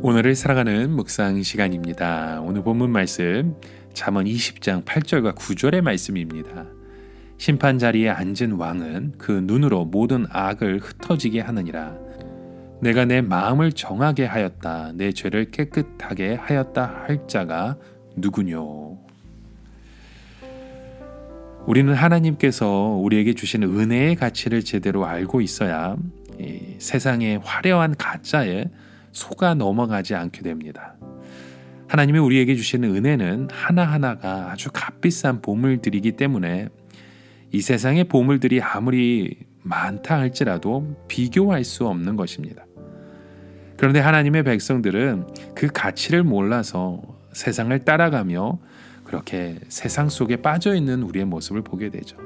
오늘을 살아가는 묵상 시간입니다. 오늘 본문 말씀 잠언 20장 8절과 9절의 말씀입니다. 심판 자리에 앉은 왕은 그 눈으로 모든 악을 흩어지게 하느니라. 내가 내 마음을 정하게 하였다. 내 죄를 깨끗하게 하였다 할 자가 누구뇨. 우리는 하나님께서 우리에게 주시는 은혜의 가치를 제대로 알고 있어야 세상의 화려한 가짜에 속아 넘어가지 않게 됩니다. 하나님이 우리에게 주시는 은혜는 하나하나가 아주 값비싼 보물들이기 때문에 이 세상의 보물들이 아무리 많다 할지라도 비교할 수 없는 것입니다. 그런데 하나님의 백성들은 그 가치를 몰라서 세상을 따라가며 그렇게 세상 속에 빠져있는 우리의 모습을 보게 되죠.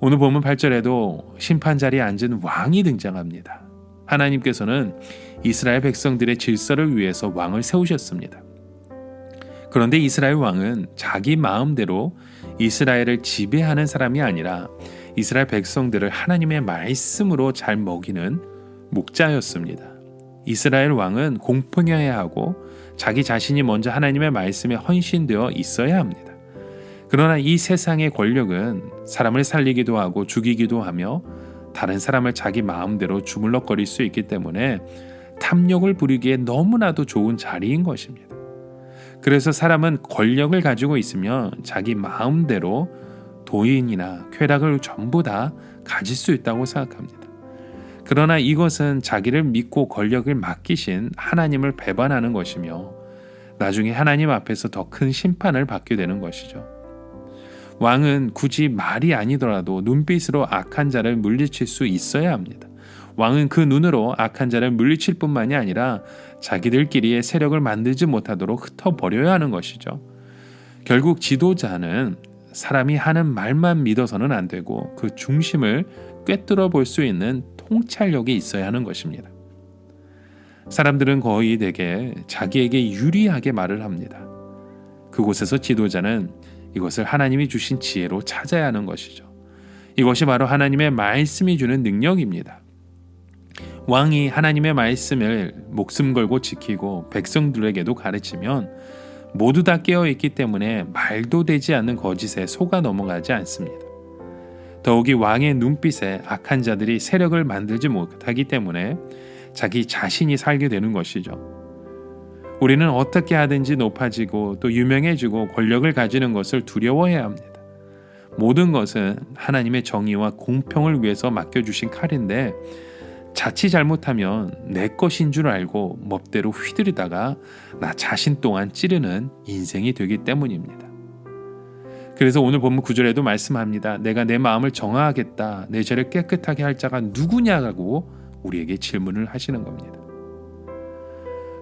오늘 본문 8절에도 심판 자리에 앉은 왕이 등장합니다. 하나님께서는 이스라엘 백성들의 질서를 위해서 왕을 세우셨습니다. 그런데 이스라엘 왕은 자기 마음대로 이스라엘을 지배하는 사람이 아니라 이스라엘 백성들을 하나님의 말씀으로 잘 먹이는 목자였습니다. 이스라엘 왕은 공평해야 하고 자기 자신이 먼저 하나님의 말씀에 헌신되어 있어야 합니다. 그러나 이 세상의 권력은 사람을 살리기도 하고 죽이기도 하며 다른 사람을 자기 마음대로 주물럭거릴 수 있기 때문에 탐욕을 부리기에 너무나도 좋은 자리인 것입니다. 그래서 사람은 권력을 가지고 있으면 자기 마음대로 도인이나 쾌락을 전부 다 가질 수 있다고 생각합니다. 그러나 이것은 자기를 믿고 권력을 맡기신 하나님을 배반하는 것이며 나중에 하나님 앞에서 더 큰 심판을 받게 되는 것이죠. 왕은 굳이 말이 아니더라도 눈빛으로 악한 자를 물리칠 수 있어야 합니다. 왕은 그 눈으로 악한 자를 물리칠 뿐만이 아니라 자기들끼리의 세력을 만들지 못하도록 흩어버려야 하는 것이죠. 결국 지도자는 사람이 하는 말만 믿어서는 안 되고 그 중심을 꿰뚫어 볼 수 있는 통찰력이 있어야 하는 것입니다. 사람들은 거의 대개 자기에게 유리하게 말을 합니다. 그곳에서 지도자는 이것을 하나님이 주신 지혜로 찾아야 하는 것이죠. 이것이 바로 하나님의 말씀이 주는 능력입니다. 왕이 하나님의 말씀을 목숨 걸고 지키고 백성들에게도 가르치면 모두 다 깨어있기 때문에 말도 되지 않는 거짓에 속아 넘어가지 않습니다. 더욱이 왕의 눈빛에 악한 자들이 세력을 만들지 못하기 때문에 자기 자신이 살게 되는 것이죠. 우리는 어떻게 하든지 높아지고 또 유명해지고 권력을 가지는 것을 두려워해야 합니다. 모든 것은 하나님의 정의와 공평을 위해서 맡겨주신 칼인데 자칫 잘못하면 내 것인 줄 알고 멋대로 휘두르다가 나 자신 또한 찌르는 인생이 되기 때문입니다. 그래서 오늘 본문 9절에도 말씀합니다. 내가 내 마음을 정하겠다. 내 죄를 깨끗하게 할 자가 누구냐고 우리에게 질문을 하시는 겁니다.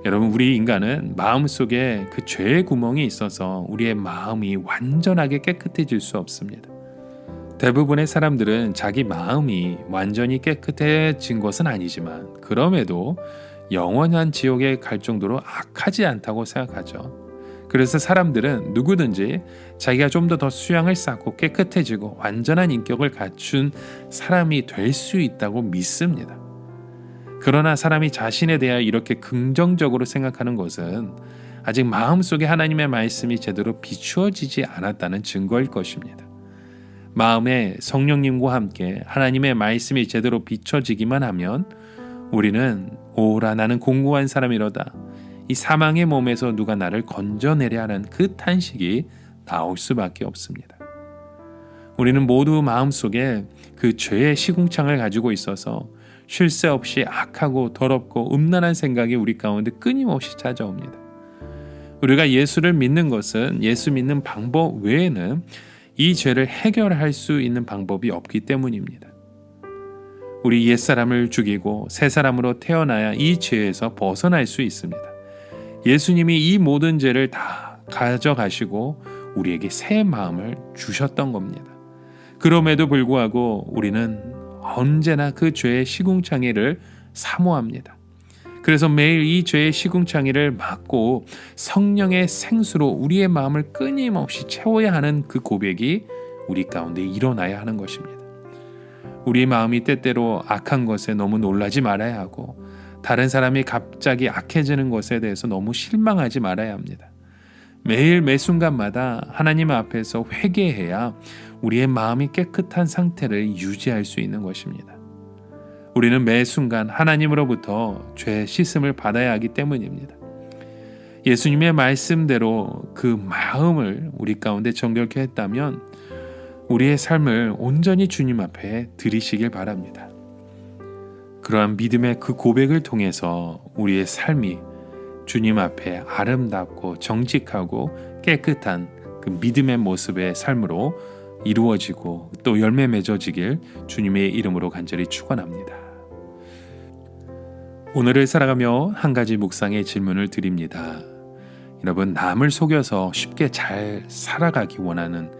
여러분, 우리 인간은 마음속에 그 죄의 구멍이 있어서 우리의 마음이 완전하게 깨끗해질 수 없습니다. 대부분의 사람들은 자기 마음이 완전히 깨끗해진 것은 아니지만 그럼에도 영원한 지옥에 갈 정도로 악하지 않다고 생각하죠. 그래서 사람들은 누구든지 자기가 좀 더 수양을 쌓고 깨끗해지고 완전한 인격을 갖춘 사람이 될 수 있다고 믿습니다. 그러나 사람이 자신에 대하여 이렇게 긍정적으로 생각하는 것은 아직 마음속에 하나님의 말씀이 제대로 비추어지지 않았다는 증거일 것입니다. 마음에 성령님과 함께 하나님의 말씀이 제대로 비춰지기만 하면 우리는 오라 나는 공고한 사람이로다. 이 사망의 몸에서 누가 나를 건져내려 하는 그 탄식이 나올 수밖에 없습니다. 우리는 모두 마음속에 그 죄의 시궁창을 가지고 있어서 쉴 새 없이 악하고 더럽고 음란한 생각이 우리 가운데 끊임없이 찾아옵니다. 우리가 예수를 믿는 것은 예수 믿는 방법 외에는 이 죄를 해결할 수 있는 방법이 없기 때문입니다. 우리 옛사람을 죽이고 새 사람으로 태어나야 이 죄에서 벗어날 수 있습니다. 예수님이 이 모든 죄를 다 가져가시고 우리에게 새 마음을 주셨던 겁니다. 그럼에도 불구하고 우리는 언제나 그 죄의 시궁창이를 사모합니다. 그래서 매일 이 죄의 시궁창이를 막고 성령의 생수로 우리의 마음을 끊임없이 채워야 하는 그 고백이 우리 가운데 일어나야 하는 것입니다. 우리 마음이 때때로 악한 것에 너무 놀라지 말아야 하고 다른 사람이 갑자기 악해지는 것에 대해서 너무 실망하지 말아야 합니다. 매일 매 순간마다 하나님 앞에서 회개해야 우리의 마음이 깨끗한 상태를 유지할 수 있는 것입니다. 우리는 매 순간 하나님으로부터 죄 씻음을 받아야 하기 때문입니다. 예수님의 말씀대로 그 마음을 우리 가운데 정결케 했다면 우리의 삶을 온전히 주님 앞에 드리시길 바랍니다. 그러한 믿음의 그 고백을 통해서 우리의 삶이 주님 앞에 아름답고 정직하고 깨끗한 그 믿음의 모습의 삶으로 이루어지고 또 열매 맺어지길 주님의 이름으로 간절히 축원합니다. 오늘을 살아가며 한 가지 묵상의 질문을 드립니다. 여러분, 남을 속여서 쉽게 잘 살아가기 원하는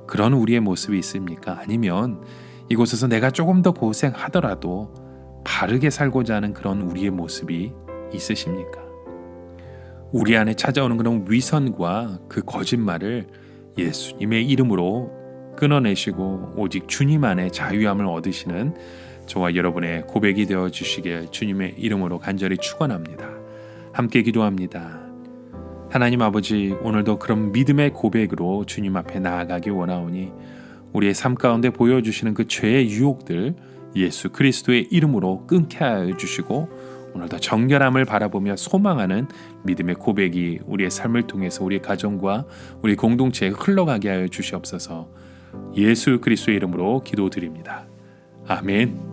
그런 우리의 모습이 있습니까? 아니면 이곳에서 내가 조금 더 고생하더라도 바르게 살고자 하는 그런 우리의 모습이 있으십니까? 우리 안에 찾아오는 그런 위선과 그 거짓말을 예수님의 이름으로 끊어내시고 오직 주님 안에 자유함을 얻으시는 저와 여러분의 고백이 되어 주시길 주님의 이름으로 간절히 축원합니다. 함께 기도합니다. 하나님 아버지, 오늘도 그런 믿음의 고백으로 주님 앞에 나아가기 원하오니 우리의 삶 가운데 보여주시는 그 죄의 유혹들 예수 그리스도의 이름으로 끊게 하여 주시고 오늘도 정결함을 바라보며 소망하는 믿음의 고백이 우리의 삶을 통해서 우리 가정과 우리 공동체에 흘러가게 하여 주시옵소서. 예수 그리스도의 이름으로 기도드립니다. 아멘.